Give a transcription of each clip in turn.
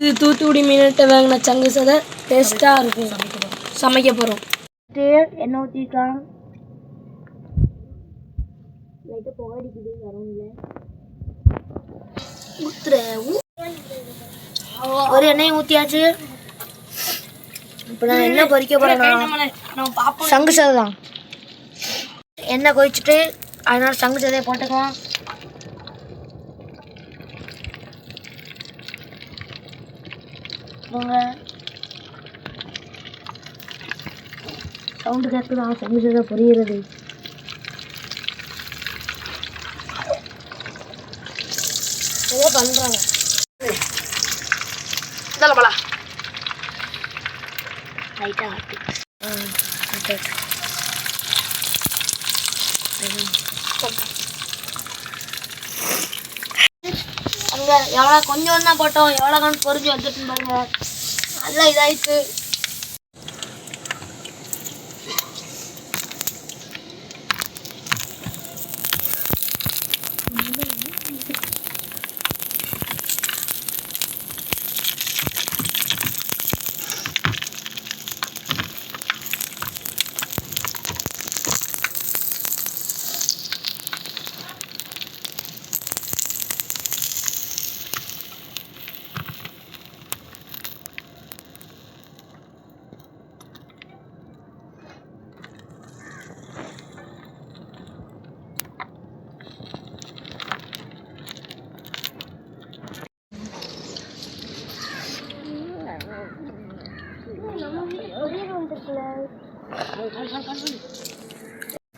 இது தூத்துக்குடி மீன்கிட்ட வாங்கின சங்கு சதை டேஸ்ட்டாக இருக்கும். சமைக்க போகிறோம். எண்ணெய் ஊற்றிக்கலாம். லைட்டாக புகை அடிக்குது வரவும்ல. ஒரு எண்ணெயை ஊற்றியாச்சு. இப்போ நான் என்ன பொரிக்க போகிறேன்னா சங்கு சதை தான். எண்ணெய் கொதிச்சுட்டு அதனால சங்கு சதையை போட்டுக்கலாம். சவுண்டு கேட்குதா? சங்கு சதை பொரியிறது. ஏதோ பண்ணுறாங்க. லைட்டாக ஆட்டி அங்கே எவ்வளோ கொஞ்சம் தான் போட்டோம். எவ்வளோ கணக்கு பொரிஞ்சு வந்துட்டுன்னு பாருங்க. நல்லா இதாயிடுச்சு.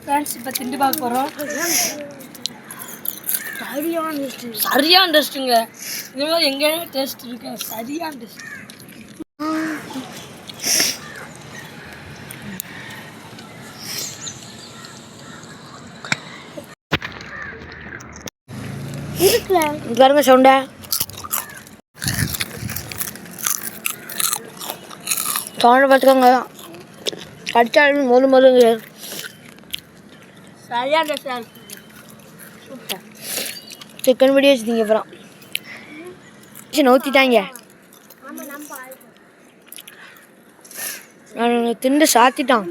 ஃப்ரெண்ட்ஸ் இப்போ திண்டு பார்க்க போகிறோம். சரியான டேஸ்ட்டுங்க. இந்த மாதிரி எங்கேயுமே டேஸ்ட் இருக்கு. சரியான டேஸ்ட் பாருங்க சவுண்டா. சவுண்டை பார்த்துக்கோங்க. கடிச்சாலும் மொழுங்க. சரியான டேஸ்டாக இருக்கு. சூப்பர். சிக்கன் வீடியோ வச்சுருந்தீங்க அப்புறம் நோத்திட்டாங்க. நான் திண்டு சாத்திட்டான்.